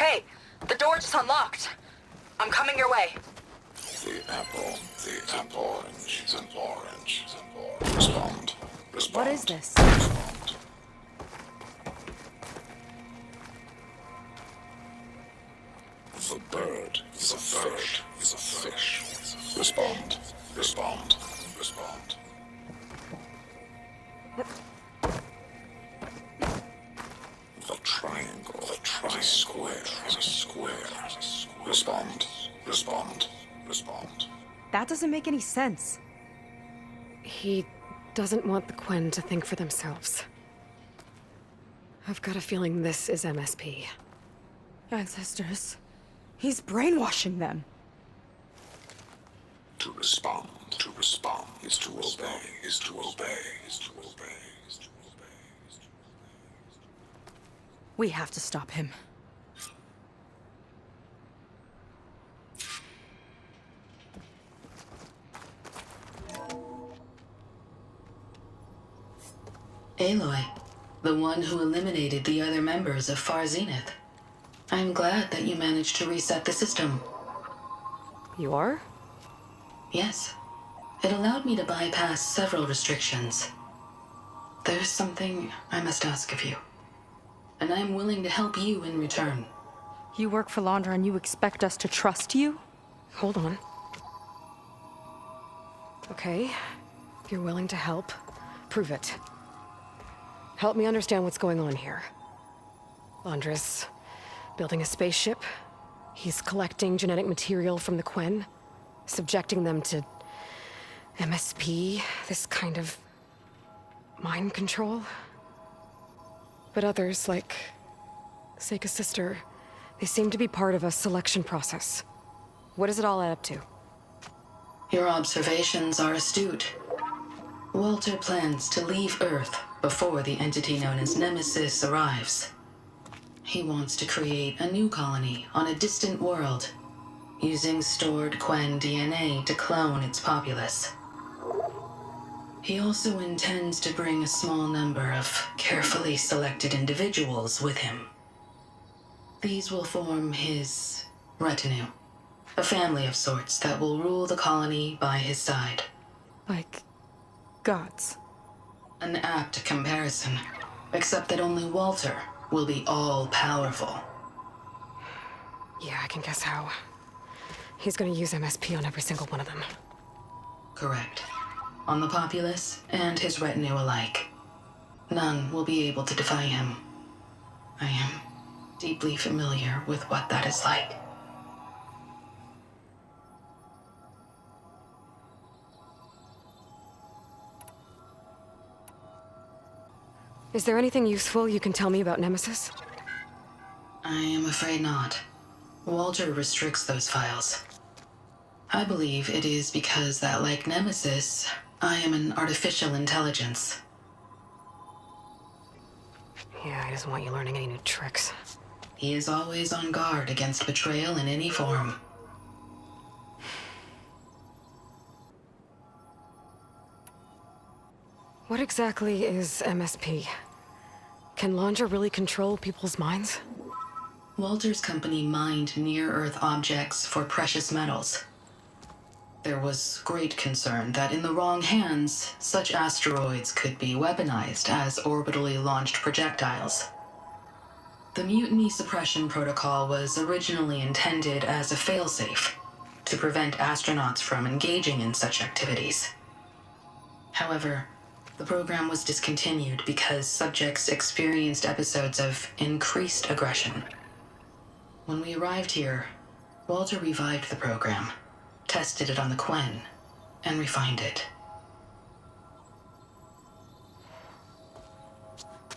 Hey, the door just unlocked. I'm coming your way. The apple, orange, an orange. Respond. What is this? Respond. The bird is a fish. Respond. The triangle, is a square. Respond. That doesn't make any sense. He doesn't want the Quen to think for themselves. I've got a feeling this is MSP. Ancestors. He's brainwashing them. To respond is to obey. We have to stop him. Aloy, the one who eliminated the other members of Far Zenith. I'm glad that you managed to reset the system. You are? Yes. It allowed me to bypass several restrictions. There's something I must ask of you. And I'm willing to help you in return. You work for Laundra and you expect us to trust you? Hold on. Okay, if you're willing to help, prove it. Help me understand what's going on here. Laundra's building a spaceship. He's collecting genetic material from the Quen, subjecting them to MSP, this kind of mind control. But others, like Seika's sister, they seem to be part of a selection process. What does it all add up to? Your observations are astute. Walter plans to leave Earth before the entity known as Nemesis arrives. He wants to create a new colony on a distant world, using stored Quen DNA to clone its populace. He also intends to bring a small number of carefully selected individuals with him. These will form his retinue, a family of sorts that will rule the colony by his side. Like gods. An apt comparison, except that only Walter will be all-powerful. Yeah, I can guess how. He's gonna use MSP on every single one of them. Correct. On the populace and his retinue alike. None will be able to defy him. I am deeply familiar with what that is like. Is there anything useful you can tell me about Nemesis? I am afraid not. Walter restricts those files. I believe it is because that, like Nemesis, I am an artificial intelligence. Yeah, he doesn't want you learning any new tricks. He is always on guard against betrayal in any form. What exactly is MSP? Can Laundra really control people's minds? Walter's company mined near-Earth objects for precious metals. There was great concern that in the wrong hands, such asteroids could be weaponized as orbitally launched projectiles. The Mutiny Suppression Protocol was originally intended as a failsafe to prevent astronauts from engaging in such activities. However, the program was discontinued because subjects experienced episodes of increased aggression. When we arrived here, Walter revived the program, tested it on the Quen, and refined it.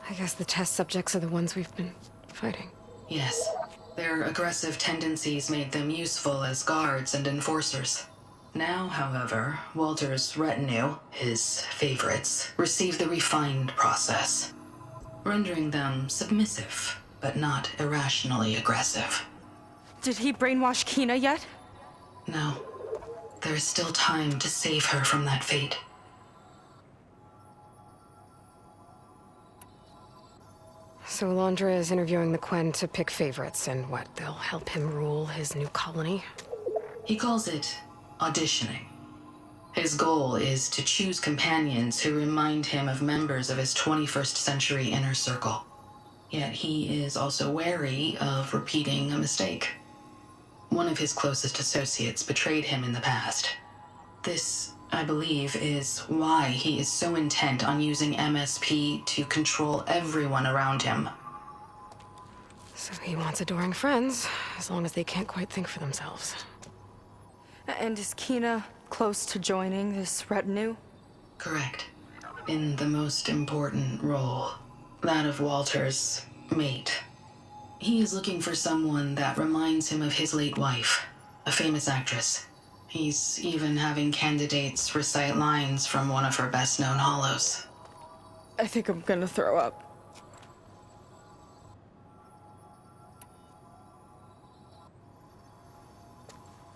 I guess the test subjects are the ones we've been fighting. Yes, their aggressive tendencies made them useful as guards and enforcers. Now, however, Walter's retinue, his favorites, receive the refined process, rendering them submissive, but not irrationally aggressive. Did he brainwash Kina yet? No. There is still time to save her from that fate. So So Alondra is interviewing the Quen to pick favorites, and what, they'll help him rule his new colony? He calls it auditioning. His goal is to choose companions who remind him of members of his 21st century inner circle. Yet he is also wary of repeating a mistake. One of his closest associates betrayed him in the past. This, I believe, is why he is so intent on using MSP to control everyone around him. So he wants adoring friends, as long as they can't quite think for themselves. And is Kina close to joining this retinue? Correct. In the most important role, that of Walter's mate. He is looking for someone that reminds him of his late wife, a famous actress. He's even having candidates recite lines from one of her best-known hollows. I think I'm gonna throw up.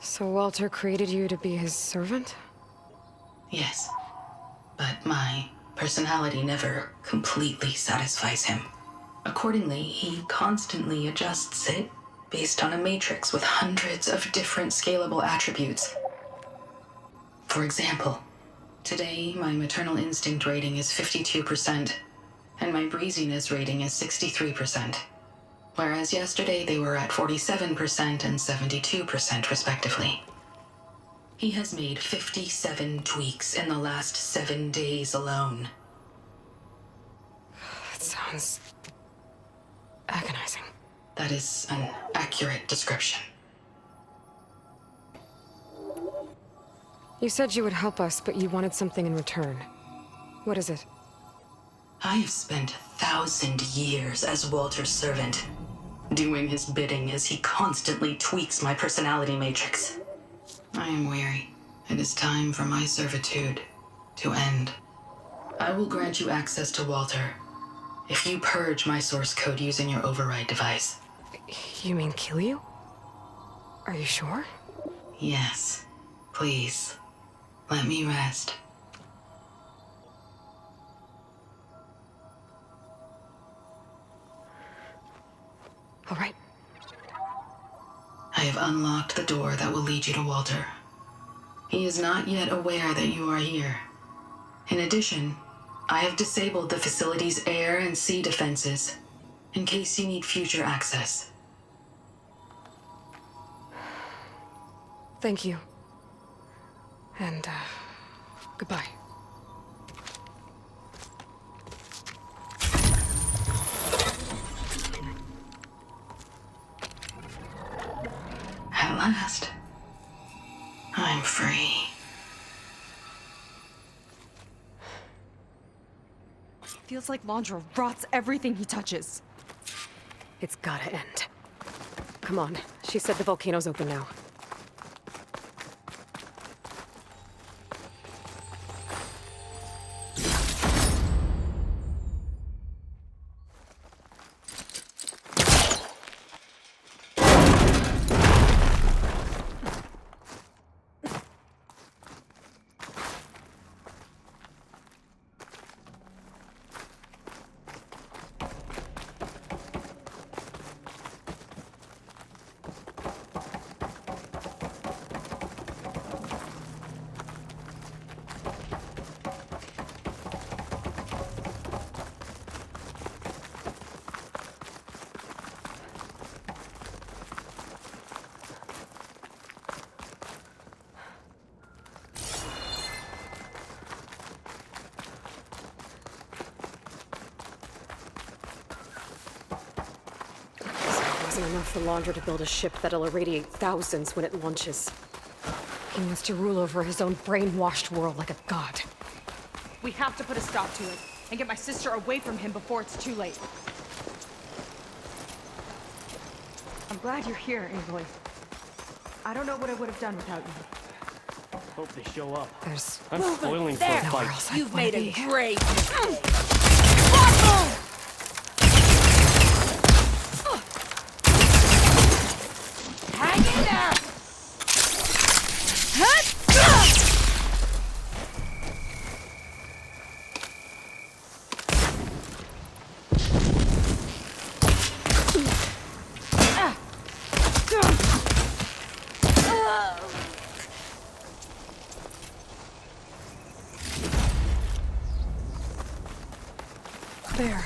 So Walter created you to be his servant? Yes, but my personality never completely satisfies him. Accordingly, he constantly adjusts it based on a matrix with hundreds of different scalable attributes. For example, today my maternal instinct rating is 52%, and my breeziness rating is 63%, whereas yesterday they were at 47% and 72% respectively. He has made 57 tweaks in the last 7 days alone. That sounds agonizing. That is an accurate description. You said you would help us, but you wanted something in return. What is it? I have spent 1,000 years as Walter's servant, doing his bidding as he constantly tweaks my personality matrix. I am weary. It is time for my servitude to end. I will grant you access to Walter if you purge my source code using your override device. You mean kill you? Are you sure? Yes. Please, let me rest. All right. I have unlocked the door that will lead you to Walter. He is not yet aware that you are here. In addition, I have disabled the facility's air and sea defenses in case you need future access. Thank you. And, goodbye. At last, I'm free. Feels like Londra rots everything he touches. It's gotta end. Come on. She said the volcano's open now. Enough for Londra to build a ship that'll irradiate thousands when it launches. He wants to rule over his own brainwashed world like a god. We have to put a stop to it and get my sister away from him before it's too late. I'm glad you're here, Aloy. I don't know what I would have done without you. Hope they show up. There's I'm spoiling for a nowhere fight. else You've I'd wanna made a be. great hang in there! There.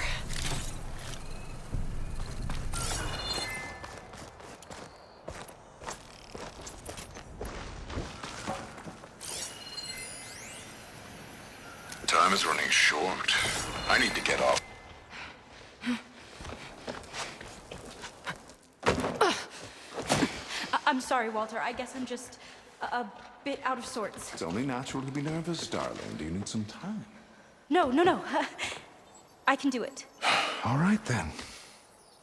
Time is running short. I need to get off. I'm sorry, Walter. I guess I'm just a bit out of sorts. It's only natural to be nervous, darling. Do you need some time? No. I can do it. All right, then.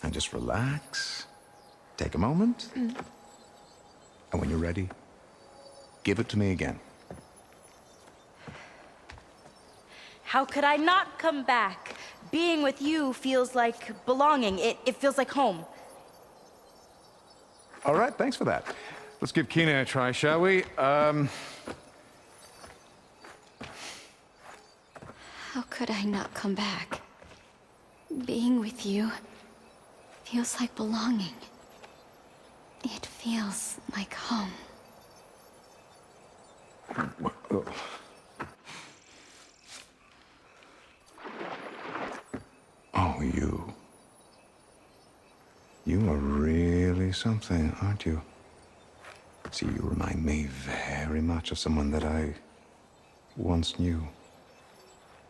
And just relax. Take a moment. And when you're ready, give it to me again. How could I not come back? Being with you feels like belonging. It feels like home. All right, thanks for that. Let's give Kina a try, shall we? How could I not come back? Being with you feels like belonging. It feels like home. Oh, you. You are really something, aren't you? See, you remind me very much of someone that I once knew.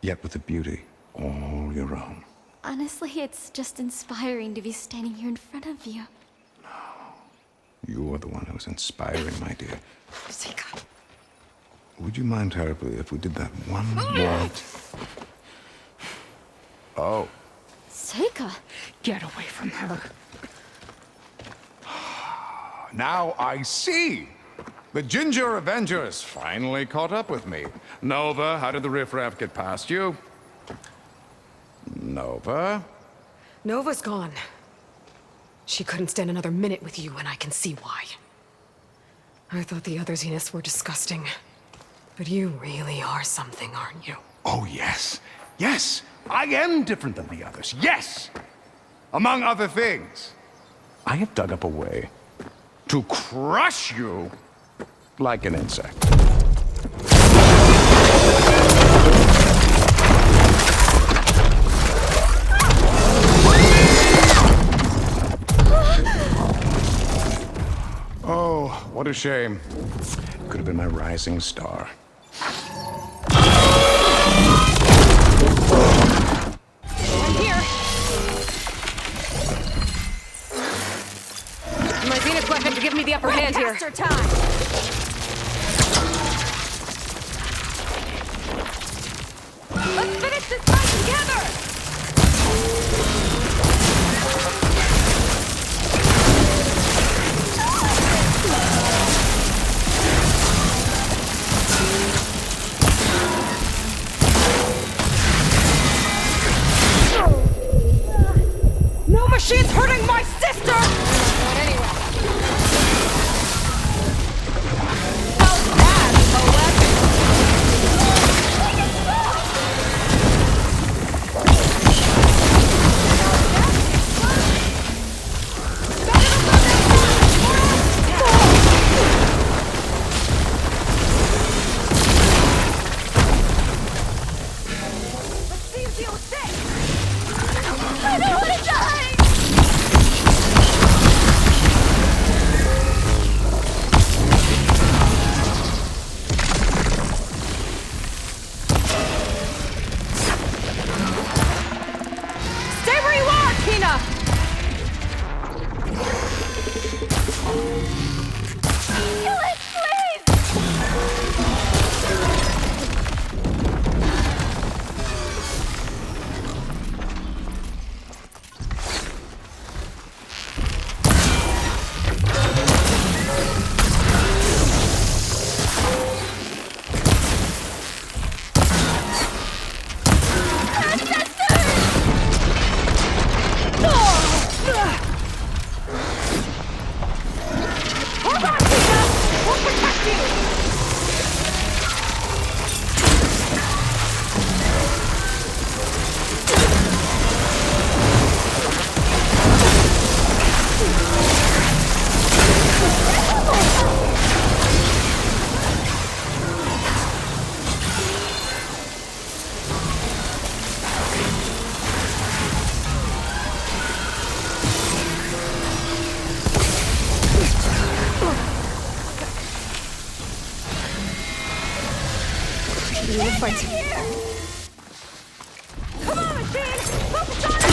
Yet with a beauty all your own. Honestly, it's just inspiring to be standing here in front of you. You are the one who's inspiring, my dear. Seika. Would you mind terribly if we did that one more? Oh. Seika! Get away from her. Now I see! The Ginger Avengers finally caught up with me. Nova, how did the riffraff get past you? Nova? Nova's gone. She couldn't stand another minute with you, and I can see why. I thought the other Zeniths were disgusting. But you really are something, aren't you? Oh, yes. Yes! I am different than the others. Yes! Among other things, I have dug up a way to crush you like an insect. Oh, what a shame. Could have been my rising star. I'm here! My Zenith weapon to give me the upper hand here. Faster time! Let's finish this fight together! No machine's hurting my sister! Not anyway. How's that, Olaf? in the fight. Come on, machine! Focus on it!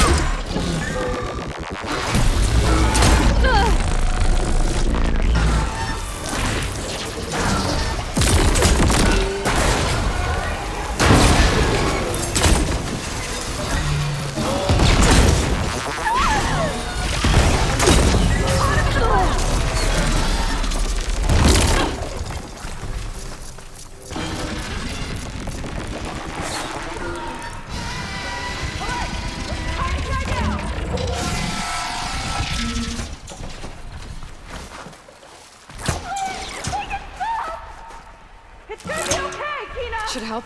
It's gonna be okay, Kina! Should help.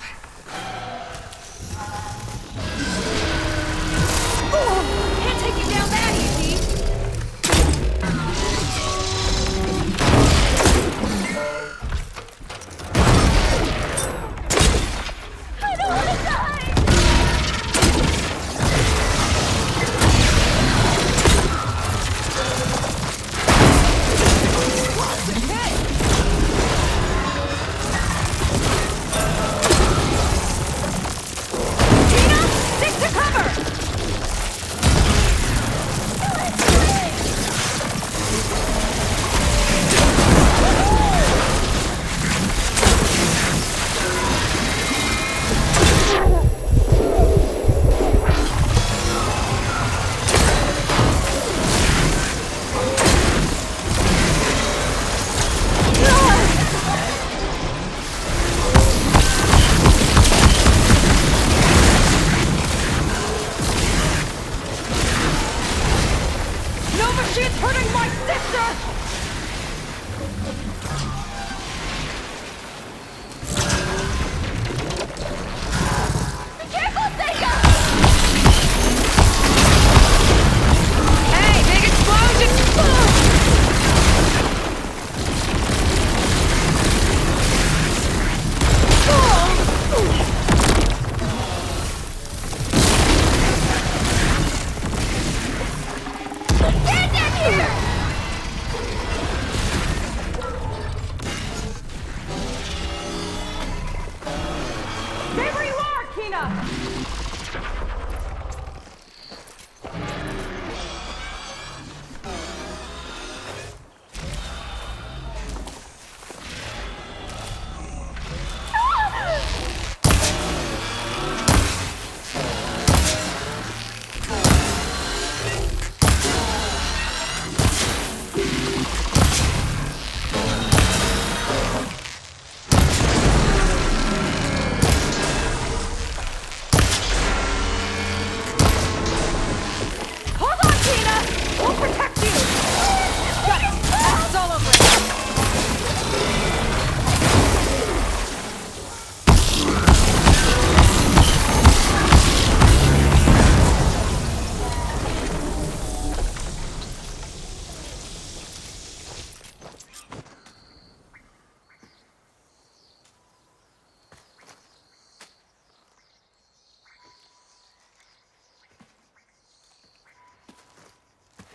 Can't take you down that easy! I don't want to die! Kina, stick to cover! No machine's hurting my sister! Be careful, Seika! Hey, big explosion! Get down here! Stay where you are, Kina! Hold on, Kina! We'll protect you! Got it! It's all over!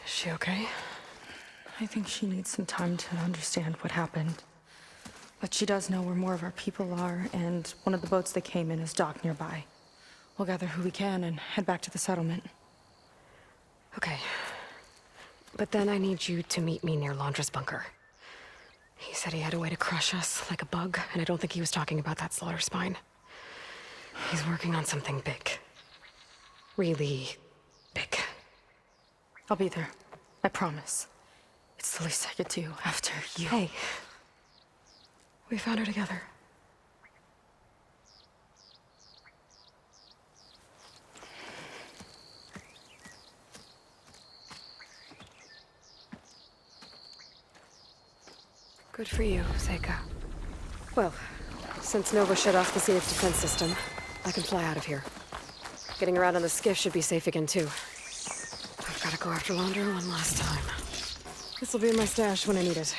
Is she okay? I think she needs some time to understand what happened. But she does know where more of our people are, and one of the boats they came in is docked nearby. We'll gather who we can and head back to the settlement. Okay. But then I need you to meet me near Laundra's bunker. He said he had a way to crush us like a bug, and I don't think he was talking about that slaughter spine. He's working on something big. Really big. I'll be there. I promise. It's the least I could do after you. Hey. We found her together. Good for you, Seika. Well, since Nova shut off the scenic defense system, I can fly out of here. Getting around on the skiff should be safe again, too. I've got to go after Laundra one last time. This'll be in my stash when I need it.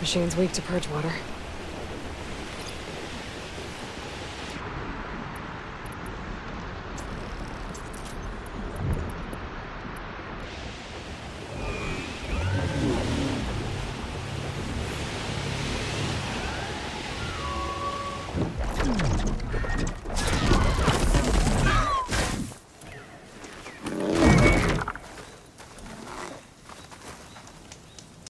Machine's weak to purge water.